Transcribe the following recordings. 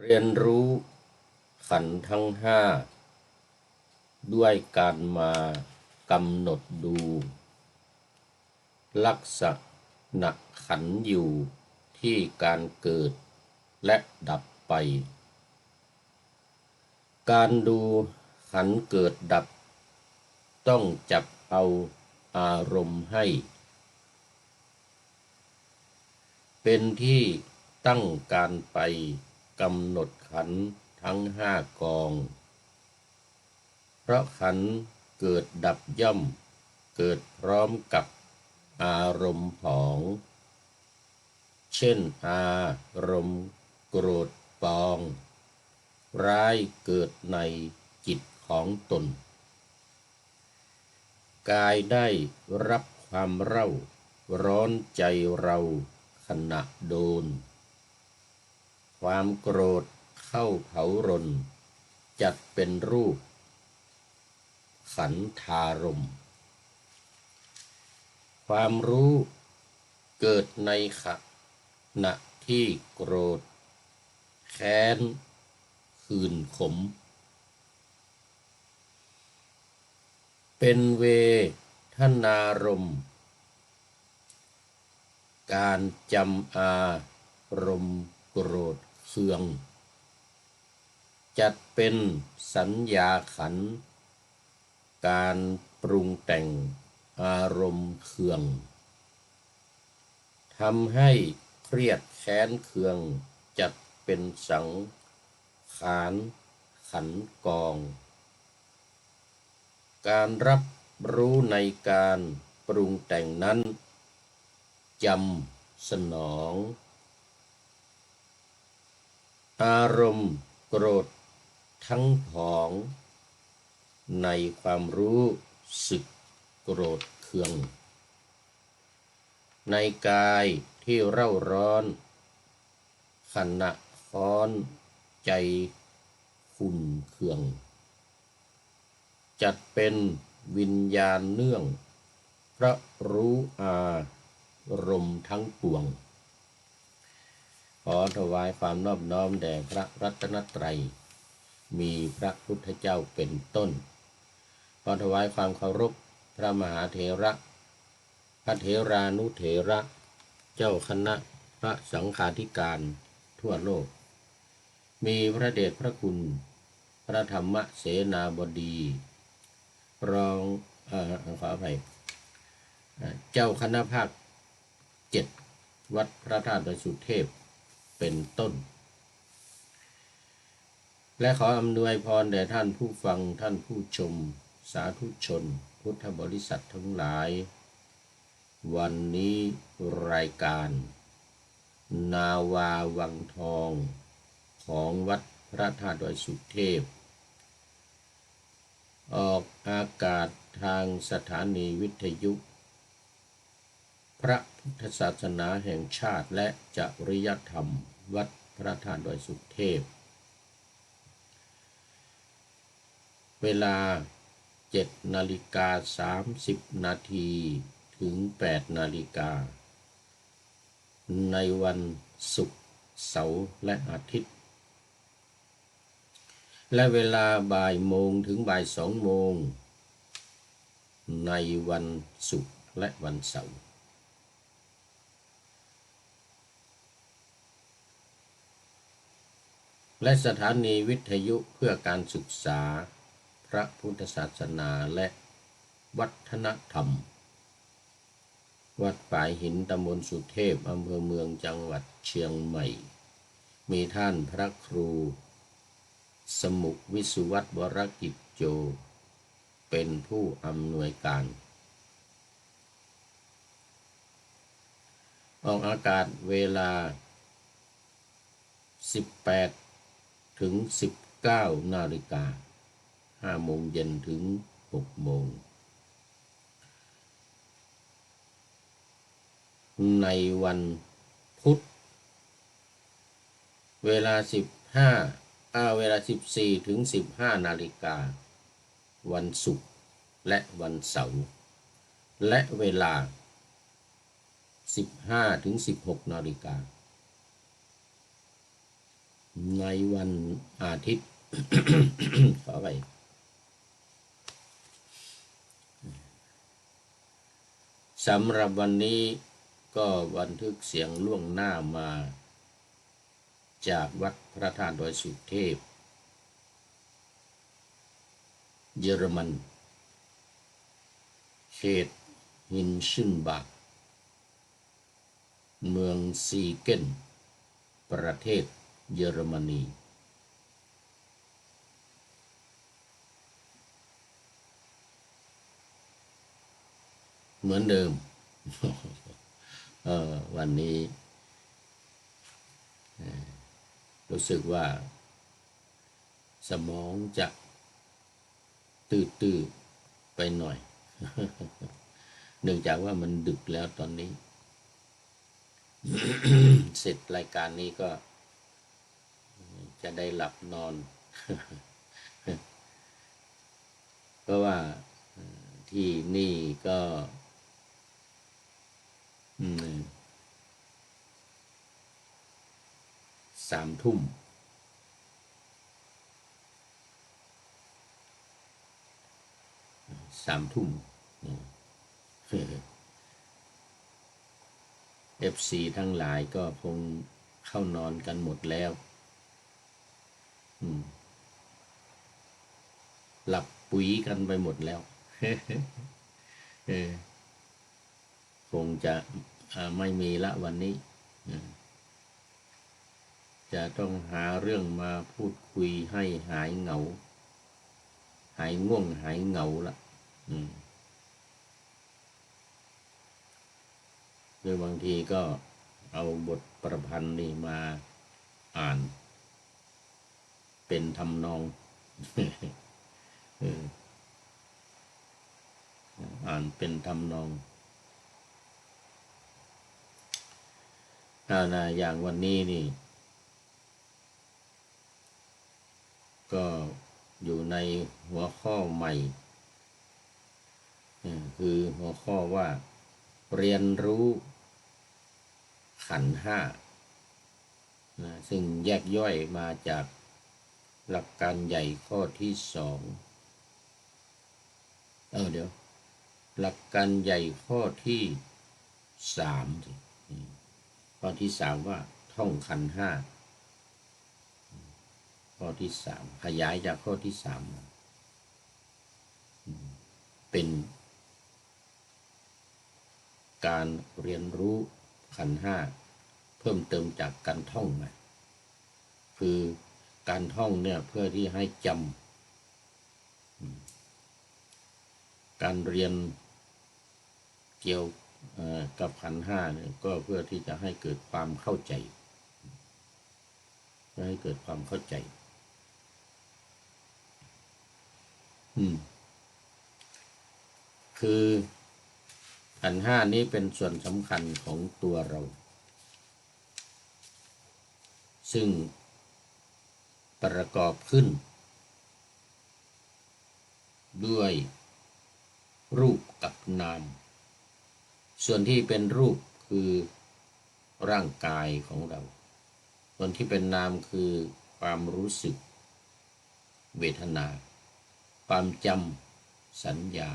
เรียนรู้ขันธ์ทั้งห้าด้วยการมากำหนดดูลักษณะขันธ์อยู่ที่การเกิดและดับไปการดูขันธ์เกิดดับต้องจับเอาอารมณ์ให้เป็นที่ตั้งการไปกำหนดขันธ์ทั้งห้ากองเพราะขันธ์เกิดดับย่อมเกิดพร้อมกับอารมณ์ของเช่นอารมณ์โกรธปองร้ายเกิดในจิตของตนกายได้รับความเร่าร้อนใจเราขณะโดนความโกรธเข้าเผารนจัดเป็นรูปขันธารมณ์ความรู้เกิดในขณะที่โกรธแค้นขื่นขมเป็นเวทนารมณ์การจำอารมณ์โกรธเคืองจัดเป็นสัญญาขันธ์การปรุงแต่งอารมณ์เคืองทำให้เครียดแค้นเคืองจัดเป็นสังขารขันธ์กองการรับรู้ในการปรุงแต่งนั้นจำสนองอารมณ์โกรธทั้งผองในความรู้สึกโกรธเคืองในกายที่เร่าร้อนขณะค้อนใจขุ่นเคืองจัดเป็นวิญญาณเนื่องเพราะรู้อารมณ์ทั้งปวงขอถวายความนอบน้อมแด่พระรัตนตรัยมีพระพุทธเจ้าเป็นต้นขอถวายความเคารพพระมหาเถระพระเถรานุเถระเจ้าคณะพระสังฆาธิการทั่วโลกมีพระเดชพระคุณพระธรรมเสนาบดีรองขออภัยเจ้าคณะภาค7วัดพระธาตุดอยสุเทพเป็นต้นและขออำนวยพรแด่ท่านผู้ฟังท่านผู้ชมสาธุชนพุทธบริษัททั้งหลายวันนี้รายการนาวาวังทองของวัดพระธาตุดอยสุเทพออกอากาศทางสถานีวิทยุพระพุทธศาสนาแห่งชาติและจริยธรรมวัดพระธาตุดอยสุเทพเวลา7:30 นาทีถึง8 นาฬิกาในวันศุกร์เสาร์และอาทิตย์และเวลาบ่ายโมงถึงบ่าย2 โมงในวันศุกร์และวันเสาร์และสถานีวิทยุเพื่อการศึกษาพระพุทธศาสนาและวัฒนธรรมวัดป่ายหินตำบลสุเทพอำเภอเมืองจังหวัดเชียงใหม่มีท่านพระครูสมุวิสุวัตรวรกิจโจเป็นผู้อำนวยการออกอากาศเวลา18ถึง19 นาฬิกา5 โมงเย็นถึง6 โมงในวันพุธเวลา14ถึง15 นาฬิกาวันศุกร์และวันเสาร์และเวลา15ถึง16 นาฬิกา ในวันอาทิตย์ ขอไปสำหรับวันนี้ก็บันทึกเสียงล่วงหน้ามาจากวัดพระธาตุดอยสุเทพเยอรมันเขตฮินซึนบากเมืองซีเกนประเทศเยอรมนีเหมือนเดิม วันนี้รู้สึกว่าสมองจะตื้อๆไปหน่อย เนื่องจากว่ามันดึกแล้วตอนนี้ เสร็จรายการนี้ก็จะได้หลับนอน เพราะว่าที่นี่ก็3 ทุ่มFC ทั้งหลายก็คงเข้านอนกันหมดแล้วหลับปุ๋ยกันไปหมดแล้ว คงจะไม่มีละวันนี้ จะต้องหาเรื่องมาพูดคุยให้หายเหงา หายง่วงหายเหงาละโดยบางทีก็เอาบทประพันธ์นี่มาอ่านเป็นทำนอง อ่านเป็นทำนองอย่างวันนี้นี่ก็อยู่ในหัวข้อใหม่คือหัวข้อว่าเรียนรู้ขันธ์ห้าซึ่งแยกย่อยมาจากหลักการใหญ่ข้อที่2เดี๋ยวหลักการใหญ่ข้อที่3ข้อที่3ว่าท่องขันธ์ห้าข้อที่3ขยายจากข้อที่3เป็นการเรียนรู้ขันธ์ห้าเพิ่มเติมจากการท่องมาคือการท่องเนี่ยเพื่อที่ให้จำการเรียนเกี่ยวกับขันธ์ห้าเนี่ยก็เพื่อที่จะให้เกิดความเข้าใจให้เกิดความเข้าใจคือขันธ์ห้านี้เป็นส่วนสำคัญของตัวเราซึ่งประกอบขึ้นด้วยรูปกับนามส่วนที่เป็นรูปคือร่างกายของเราส่วนที่เป็นนามคือความรู้สึกเวทนาความจำสัญญา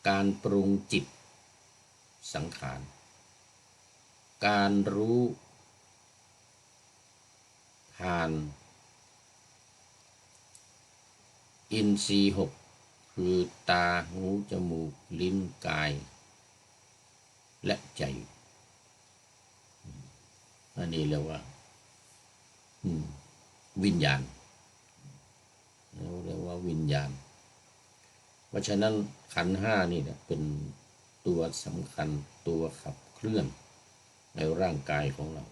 การปรุงจิตสังขารการรู้ผ่านอินทรีย์6คือตาหูจมูกลิ้นกายและใจอันนี้เรียกว่าวิญญาณเรียกว่าวิญญาณเพราะฉะนั้นขันธ์ห้านี่เนี่ยเป็นตัวสำคัญตัวขับเคลื่อนในร่างกายของเรา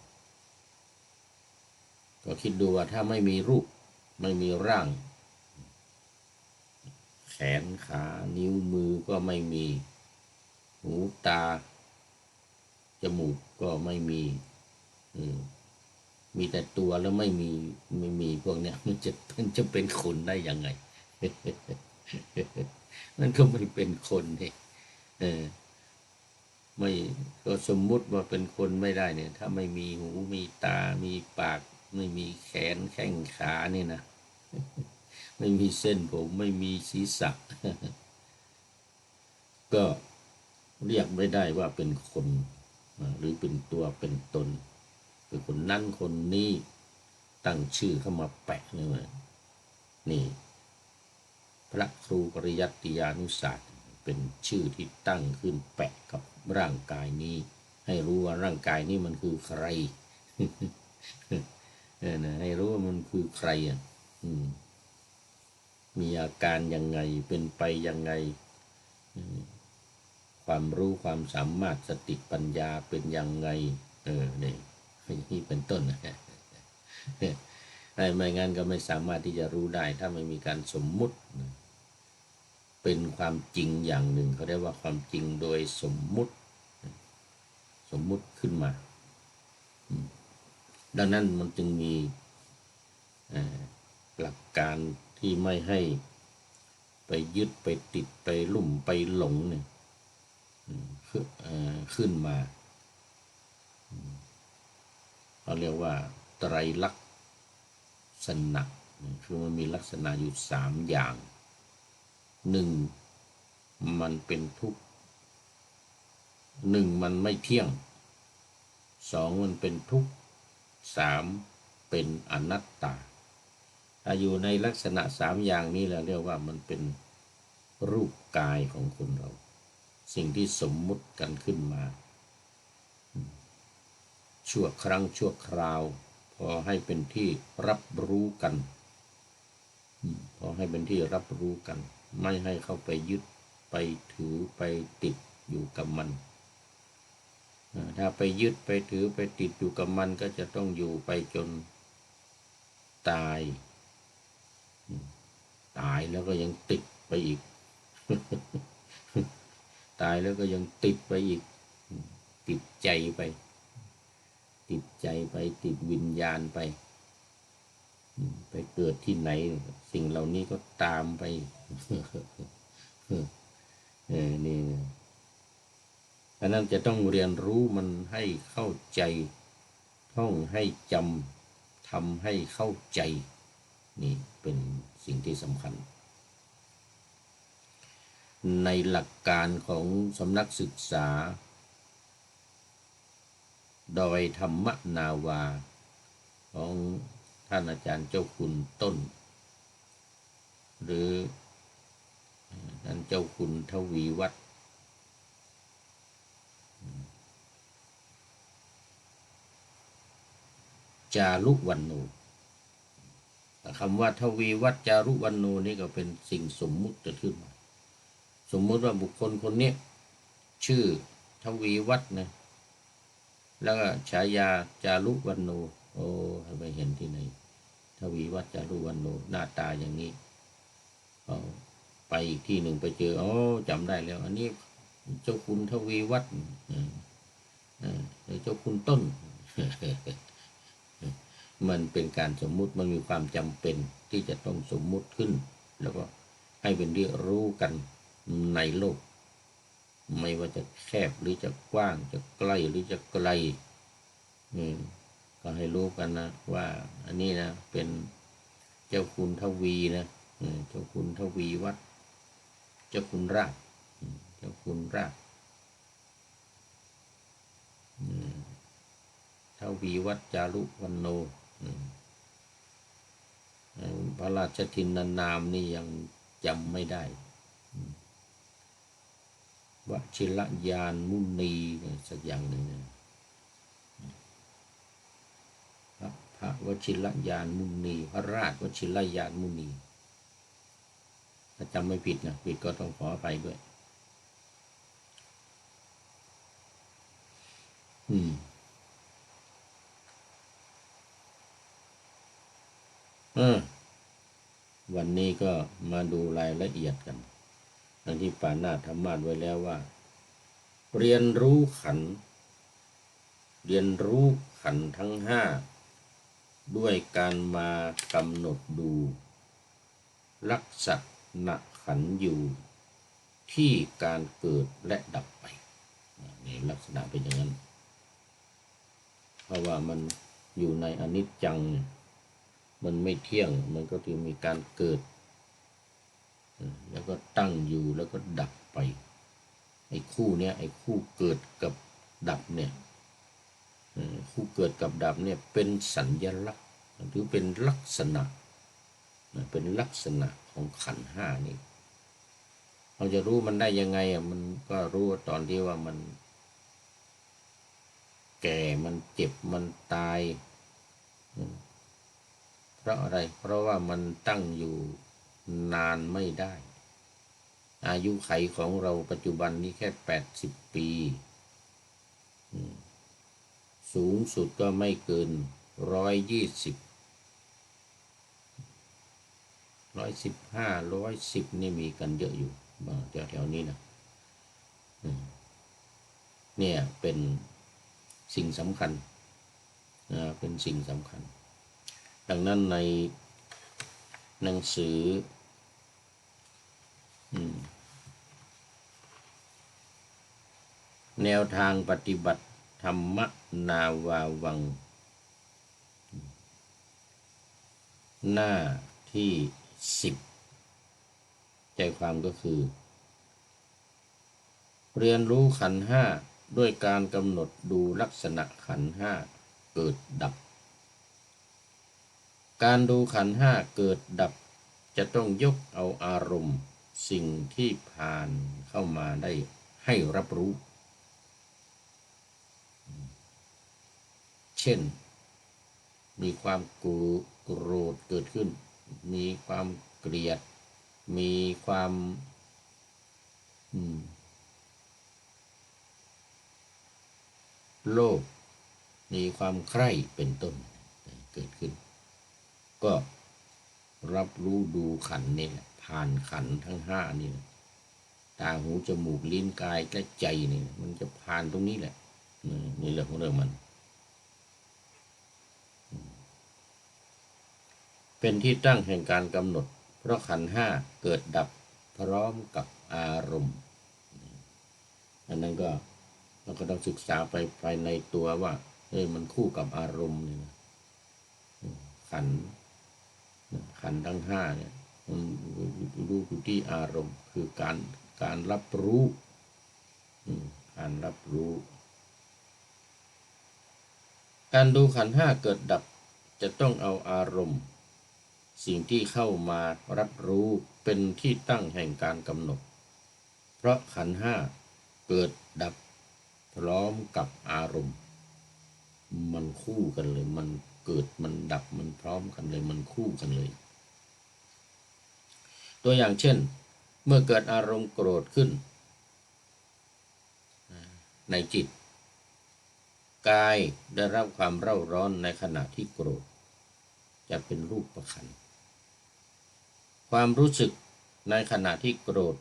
ก็คิดดูว่าถ้าไม่มีรูปไม่มีร่างแขนขานิ้วมือก็ไม่มีหูตาจมูกก็ไม่มีมีแต่ตัวแล้วไม่มีพวกเนี้ยมันจะเป็นคนได้ยังไง มันก็ไม่เป็นคนนี่ไม่ก็สมมุติว่าเป็นคนไม่ได้เนี่ยถ้าไม่มีหูมีตามีปาก ไม่มีแขนแข้งขานี่นะ ไม่มีเส้นผมไม่มีศีรษะ ก็เรียกไม่ได้ว่าเป็นคนหรือเป็นตัวเป็นตนคือคนนั้นคนนี้ตั้งชื่อเข้ามาแปะนี่ว่านี่พระครูปริยัติยานุศาสตร์เป็นชื่อที่ตั้งขึ้นแปะกับร่างกายนี้ให้รู้ว่าร่างกายนี้มันคือใคร ให้รู้ว่ามันคือใครมีอาการยังไงเป็นไปยังไงความรู้ความสามารถสติปัญญาเป็นยังไงนี่เป็นต้นนะไม่งั้นก็ไม่สามารถที่จะรู้ได้ถ้าไม่มีการสมมุติเป็นความจริงอย่างหนึ่งเขาเรียกว่าความจริงโดยสมมุติขึ้นมาดังนั้นมันจึงมีหลักการที่ไม่ให้ไปยึดไปติดไปลุ่มไปหลงเนี่ยขึ้นมาเขาเรียกว่าไตรลักษณะคือมันมีลักษณะอยู่3อย่าง1มันเป็นทุกข์1มันไม่เที่ยง2มันเป็นทุกข์3เป็นอนัตตาถ้าอยู่ในลักษณะ3อย่างนี้เราเรียกว่ามันเป็นรูปกายของคนเราสิ่งที่สมมุติกันขึ้นมาชั่วครั้งชั่วคราวพอให้เป็นที่รับรู้กันพอให้เป็นที่รับรู้กันไม่ให้เข้าไปยึดไปถือไปติดอยู่กับมันถ้าไปยึดไปถือไปติดอยู่กับมันก็จะต้องอยู่ไปจนตายแล้วก็ยังติดไปอีก ตายแล้วก็ยังติดไปอีกติดใจไปติดวิญญาณไปเกิดที่ไหนสิ่งเหล่านี้ก็ตามไปนี่ฉะนั้นจะต้องเรียนรู้มันให้เข้าใจท่องให้จำทำให้เข้าใจนี่เป็นสิ่งที่สำคัญในหลักการของสำนักศึกษาดอยธรรมนาวาของท่านอาจารย์เจ้าคุณต้นหรือท่านเจ้าคุณทวีวัฒน์จารุวรรณโนคำว่าทวีวัฒน์จารุวรรณโนนี่ก็เป็นสิ่งสมมุติจะขึ้นมาสมมุติว่าบุคคลคนนี้ชื่อทวีวัฒน์นะแล้วก็ฉายาจารุวรรณโนโอ้ไปเห็นที่ไหนทวีวัฒน์จารุวรรณโนหน้าตาอย่างนี้ไปอีกที่หนึ่งไปเจอจำได้แล้วอันนี้เจ้าคุณทวีวัฒน์เจ้าคุณต้น มันเป็นการสมมุติมันมีความจำเป็นที่จะต้องสมมุติขึ้นแล้วก็ให้เป็นที่รู้กันในโลกไม่ว่าจะแคบหรือจะกว้างจะใกล้หรือจะไกลก็ให้รู้กันนะว่าอันนี้นะเป็นเจ้าคุณทวีนะเจ้าคุณทวีวัฒน์เจ้าคุณราชเจ้าคุณราชทวีวัฒน์จารุวรรณโนพระราชทินนามนี่ยังจำไม่ได้วชิรยานมุนีสักอย่างหนึ่งพระวชิรยานมุนีพระราชวชิรยานมุนีถ้าจำไม่ผิดนะผิดก็ต้องขออภัยด้วยวันนี้ก็มาดูรายละเอียดกันดังที่ปานาธรรมาสไว้แล้วว่าเรียนรู้ขันธ์ทั้ง5ด้วยการมากำหนดดูลักษณะขันธ์อยู่ที่การเกิดและดับไปนี่ลักษณะเป็นอย่างนั้นเพราะว่ามัน อยู่ในอนิจจังเนี่ยมันไม่เที่ยงมันก็จะมีการเกิดแล้วก็ตั้งอยู่แล้วก็ดับไปไอ้คู่เนี้ยไอ้คู่เกิดกับดับเนี่ยคู่เกิดกับดับเนี่ยเป็นสัญลักษณ์หรือเป็นลักษณะเป็นลักษณะของขันธ์ห้านี่เราจะรู้มันได้ยังไงมันก็รู้ตอนที่ว่ามันแก่มันเจ็บมันตายเพราะอะไรเพราะว่ามันตั้งอยู่นานไม่ได้อายุไขของเราปัจจุบันนี้แค่80 ปีสูงสุดก็ไม่เกิน120 115 110นี่มีกันเยอะอยู่แถวนี้นะเนี่ยเป็นสิ่งสำคัญเป็นสิ่งสำคัญดังนั้นในหนังสือแนวทางปฏิบัติธรรมนาวาวังหน้าที่10ใจความก็คือเรียนรู้ขันธ์ห้าด้วยการกำหนดดูลักษณะขันธ์ห้าเกิดดับการดูขันธ์ห้าเกิดดับจะต้องยกเอาอารมณ์สิ่งที่ผ่านเข้ามาได้ให้รับรู้เช่นมีความโกรธเกิดขึ้นมีความเกลียดมีความโลภมีความใคร่เป็นต้นเกิดขึ้นก็รับรู้ดูขันธ์นี่แหละผ่านขันธ์ทั้งห้านี่แหละตาหูจมูกลิ้นกายและใจนี่มันจะผ่านตรงนี้แหละนี่เรื่องของเรื่องมันเป็นที่ตั้งแห่งการกำหนดเพราะขันธ์ห้าเกิดดับพร้อมกับอารมณ์อันนั้นก็เราก็ต้องศึกษาไปภายในตัวว่ามันคู่กับอารมณ์เนี่ยขันธ์ทั้งห้าเนี่ยมันรู้อยู่ที่อารมณ์คือการรับรู้การรับรู้การดูขันธ์ห้าเกิดดับจะต้องเอาอารมณ์สิ่งที่เข้ามารับรู้เป็นที่ตั้งแห่งการกำหนดเพราะขันธ์ห้าเกิดดับพร้อมกับอารมณ์มันคู่กันเลยมันเกิดมันดับมันพร้อมกันเลยมันคู่กันเลยตัวอย่างเช่นเมื่อเกิดอารมณ์โกรธขึ้นในจิตกายได้รับความเร่าร้อนในขณะที่โกรธจะเป็นรูปขันธ์ความรู้สึกในขณะที่โกรธ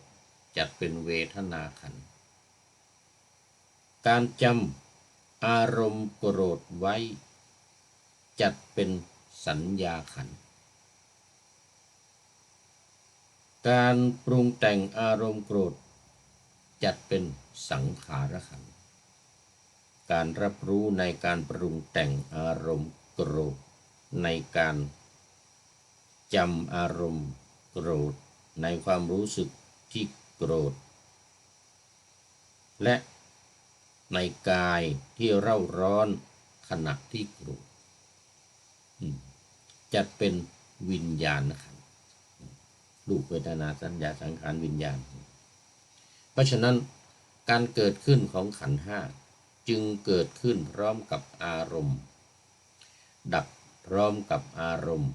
จะเป็นเวทนาขันธ์การจำอารมณ์โกรธไว้จัดเป็นสัญญาขันธ์การปรุงแต่งอารมณ์โกรธจัดเป็นสังขารขันธ์การรับรู้ในการปรุงแต่งอารมณ์โกรธในการจำอารมณ์โกรธในความรู้สึกที่โกรธและในกายที่เร่าร้อนขณะที่โกรธจัดเป็นวิญญาณนะครับรูปเวทนาสัญญาสังขารวิญญาณเพราะฉะนั้นการเกิดขึ้นของขันธ์ห้าจึงเกิดขึ้นพร้อมกับอารมณ์ดับพร้อมกับอารมณ์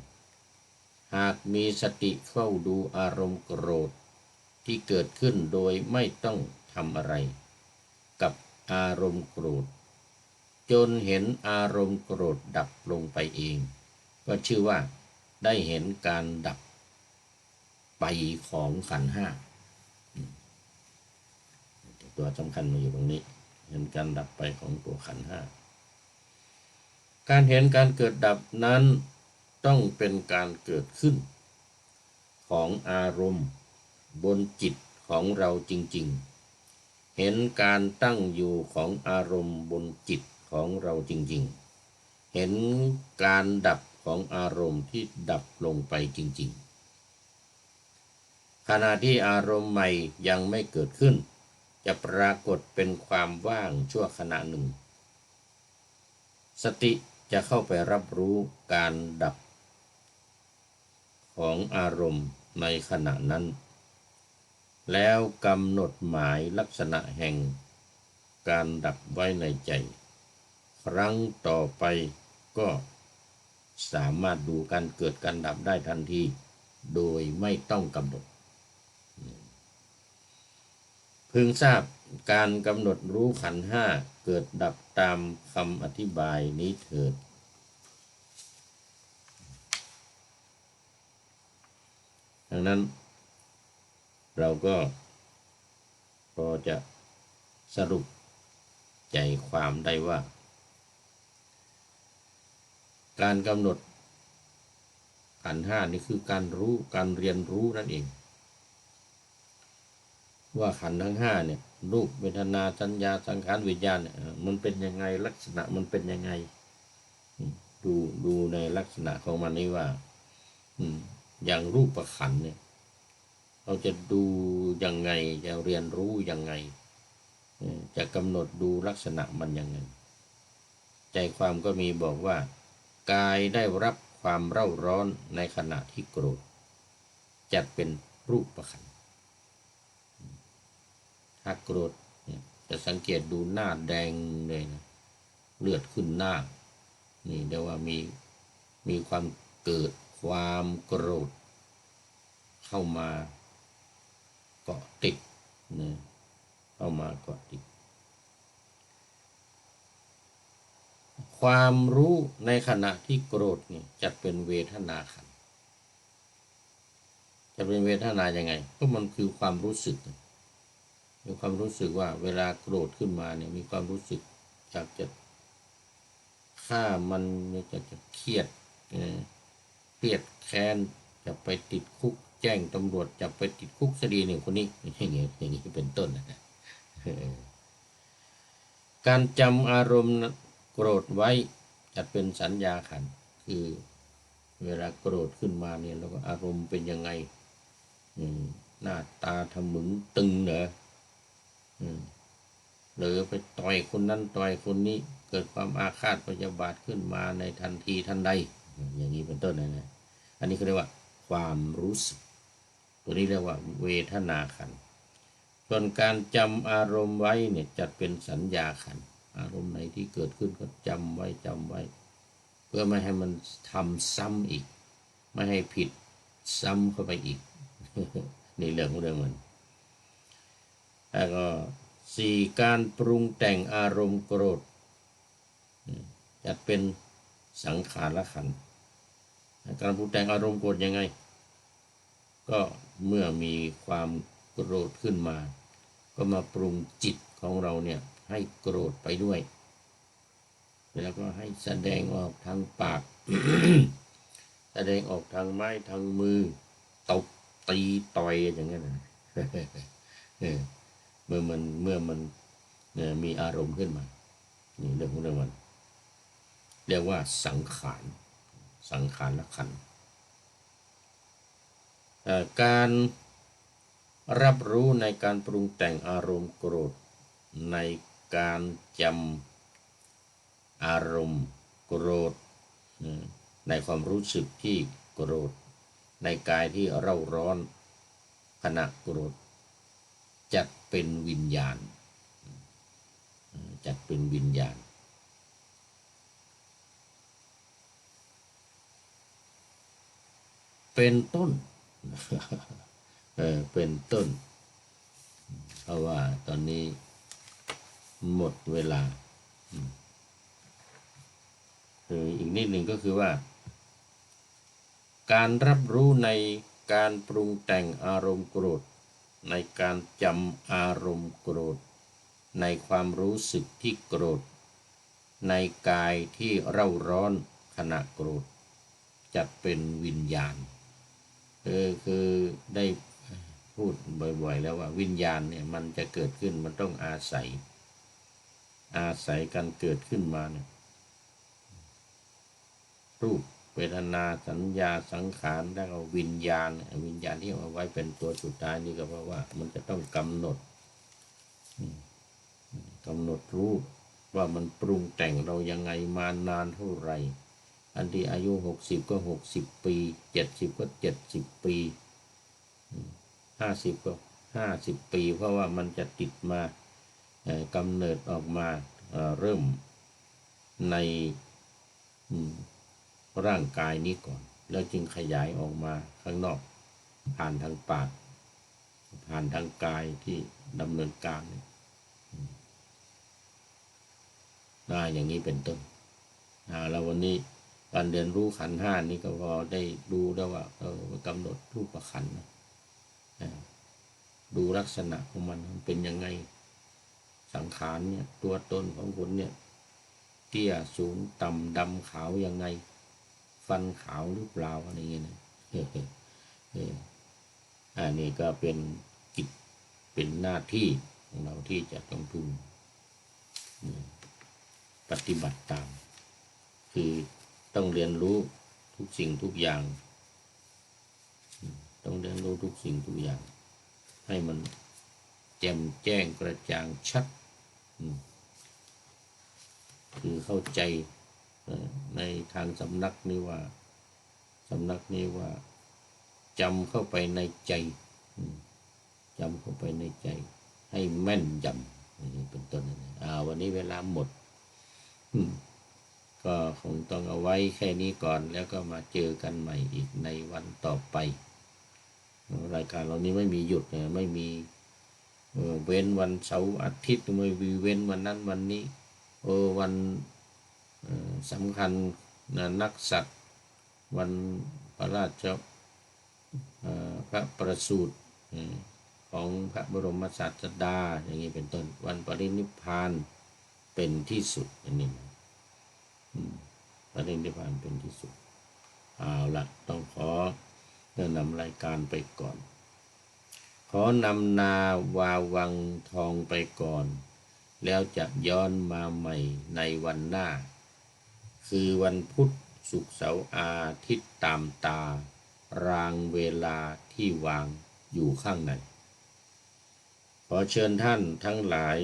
หากมีสติเฝ้าดูอารมณ์โกรธที่เกิดขึ้นโดยไม่ต้องทำอะไรกับอารมณ์โกรธจนเห็นอารมณ์โกรธดับลงไปเองก็ชื่อว่าได้เห็นการดับไปของขันธ์ห้าตัวสำคัญมาอยู่ตรงนี้เห็นการดับไปของตัวขันธ์ห้าการเห็นการเกิดดับนั้นต้องเป็นการเกิดขึ้นของอารมณ์บนจิตของเราจริงๆเห็นการตั้งอยู่ของอารมณ์บนจิตของเราจริง เห็นการดับของอารมณ์ที่ดับลงไปจริงๆขณะที่อารมณ์ใหม่ยังไม่เกิดขึ้นจะปรากฏเป็นความว่างชั่วขณะหนึ่งสติจะเข้าไปรับรู้การดับของอารมณ์ในขณะนั้นแล้วกำหนดหมายลักษณะแห่งการดับไว้ในใจครั้งต่อไปก็สามารถดูการเกิดการดับได้ทันทีโดยไม่ต้องกำหนดพึงทราบการกำหนดรู้ขันธ์ห้าเกิดดับตามคำอธิบายนี้เถิดดังนั้นเราก็พอจะสรุปใจความได้ว่าการกำหนดขันธ์ห้านี่คือการรู้การเรียนรู้นั่นเองว่าขันธ์ทั้งห้าเนี่ยรูปเวทนาสัญญาสังขารวิญญาณเนี่ยมันเป็นยังไงลักษณะมันเป็นยังไงดูในลักษณะของมันนี่ว่าอย่างรูปประขันธ์เนี่ยเราจะดูยังไงจะเรียนรู้ยังไงจะกำหนดดูลักษณะมันยังไงใจความก็มีบอกว่ากายได้รับความเร่าร้อนในขณะที่โกรธจัดเป็นรูปประขันธ์ถ้าโกรธจะสังเกตดูหน้าแดงเลยนะเลือดขึ้นหน้านี่เรียกว่ามีความเกิดความโกรธเข้ามาเกาะติดนะเข้ามาเกาะติดความรู้ในขณะที่โกรธเนี่ยจะเป็นเวทนาขันธ์จะเป็นเวทนายังไงก็มันคือความรู้สึกมีความรู้สึกว่าเวลาโกรธขึ้นมาเนี่ยมีความรู้สึกอยากจะฆ่ามันจะเครียดแค้นจะไปติดคุกแจ้งตำรวจจะไปติดคุกคดีหนึ่งคนนี้อย่างนี้เป็นต้นนะการจำอารมณ์โกรธไว้จะเป็นสัญญาขันธ์คือเวลาโกรธขึ้นมาเนี่ยแล้วก็อารมณ์เป็นยังไงหน้าตาทะมึงตึงเหรอหรือไปต่อยคนนั้นต่อยคนนี้เกิดความอาฆาตพยาบาทขึ้นมาในทันทีทันใดอย่างนี้เป็นต้นนะอันนี้เขาเรียกว่าความรู้สึกตัวนี้เรียกว่าเวทนาขันธ์ส่วนการจำอารมณ์ไว้เนี่ยจัดเป็นสัญญาขันธ์อารมณ์ไหนที่เกิดขึ้นก็จำไว้เพื่อไม่ให้มันทำซ้ำอีกไม่ให้ผิดซ้ำเข้าไปอีกนี่เรื่องของเรื่องมันแล้วก็4การปรุงแต่งอารมณ์โกรธจัดเป็นสังขารขันธ์การปรุงแต่งอารมณ์โกรธยังไงก็เมื่อมีความโกรธขึ้นมาก็มาปรุงจิตของเราเนี่ยให้โกรธไปด้วยแล้วก็ให้แสดงออกทางปาก แสดงออกทางไม้ทางมือตบตีต่อยอย่างนั้นนะเมื่อมันมีอารมณ์ขึ้นมานี่เรื่องของเรื่องมันเรียกว่าสังขารขันธ์การรับรู้ในการปรุงแต่งอารมณ์โกรธในการจำอารมณ์โกรธในความรู้สึกที่โกรธในกายที่เร่าร้อนขณะโกรธจัดเป็นวิญญาณเป็นต้นเป็นต้นเพราะว่าตอนนี้หมดเวลาอีกนิดหนึ่งก็คือว่าการรับรู้ในการปรุงแต่งอารมณ์โกรธในการจำอารมณ์โกรธในความรู้สึกที่โกรธในกายที่เร่าร้อนขณะโกรธจัดเป็นวิญญาณคือได้พูดบ่อยๆแล้วว่าวิญญาณเนี่ยมันจะเกิดขึ้นมันต้องอาศัยการเกิดขึ้นมาเนี่ย รูปเวทนาสัญญาสังขารแล้วก็วิญญาณที่เอาไว้เป็นตัวสุดท้ายนี่ก็เพราะว่ามันจะต้องกำหนดรู้ว่ามันปรุงแต่งเรายังไงมานานเท่าไหร่อันที่อายุ60ก็60ปี70ก็70ปี50ก็50ปีเพราะว่ามันจะติดมากำเนิดออกมาเริ่มในร่างกายนี้ก่อนแล้วจึงขยายออกมาข้างนอกผ่านทางปากผ่านทางกายที่ดำเนินการอย่างนี้เป็นต้นแล้ววันนี้การเรียนรู้ขันธ์ห้านี้ก็พอได้ดูแล้วว่ากำหนดรูปขันธ์ดูลักษณะของมันเป็นยังไงสังขารเนี่ยตัวตนของคนเนี่ยเตี้ยสูงต่ำดำขาวยังไงฟันขาวหรือเปล่าอะไรเงี้ยนะอันนี้ก็เป็นกิจเป็นหน้าที่ของเราที่จะต้องพึงปฏิบัติตามคือต้องเรียนรู้ทุกสิ่งทุกอย่างต้องเรียนรู้ทุกสิ่งทุกอย่างให้มันแจ่มแจ้งกระจ่างชัดคือเข้าใจในทางสำนักนี้ว่าจำเข้าไปในใจจำเข้าไปในใจให้แม่นยำนี่เป็นต้นวันนี้เวลาหมดก็คงต้องเอาไว้แค่นี้ก่อนแล้วก็มาเจอกันใหม่อีกในวันต่อไปรายการเรานี้ไม่มีหยุดไม่มีเว้นวันเสาร์อาทิตย์ไม่มีเว้นวันนั้นวันนี้วันสำคัญนักษัตริย์วันพระราชพระประสูติของพระบรมศาสดาอย่างนี้เป็นต้นวันปรินิพพานเป็นที่สุดอันนี้ปรินิพพานเป็นที่สุดเอาละต้องขอนำรายการไปก่อนขอนำนาวาวังทองไปก่อนแล้วจะย้อนมาใหม่ในวันหน้าคือวันพุธศุกร์เสาร์อาทิตย์ตามตารางเวลาที่วางอยู่ข้างในขอเชิญท่านทั้งหลาย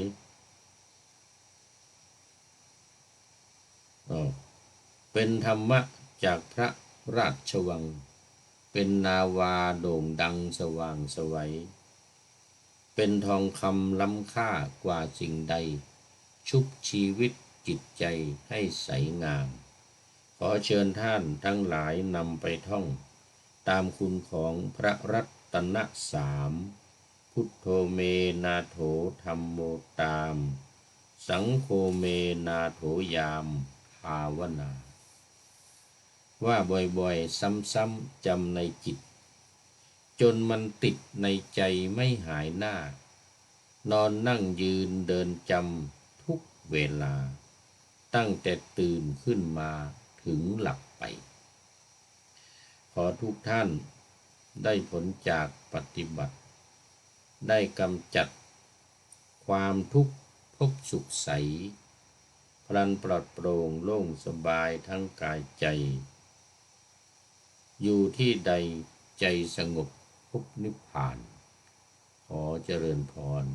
เป็นธรรมะจากพระราชวังเป็นนาวาโด่งดังสว่างไสวเป็นทองคำล้ำค่ากว่าสิ่งใดชุบชีวิตจิตใจให้ใสงามขอเชิญท่านทั้งหลายนำไปท่องตามคุณของพระรัตนสามพุทโธเมนาโถธัมโมตามสังโฆเมนาโถยามภาวนาว่าบ่อยๆซ้ำๆจำในจิตจนมันติดในใจไม่หายหน้านอนนั่งยืนเดินจำทุกเวลาตั้งแต่ตื่นขึ้นมาถึงหลับไปขอทุกท่านได้ผลจากปฏิบัติได้กำจัดความทุกข์พบสุขใสพลันปลอดโปร่งโล่งสบายทั้งกายใจอยู่ที่ใดใจสงบพบนิพพานขอเจริญพร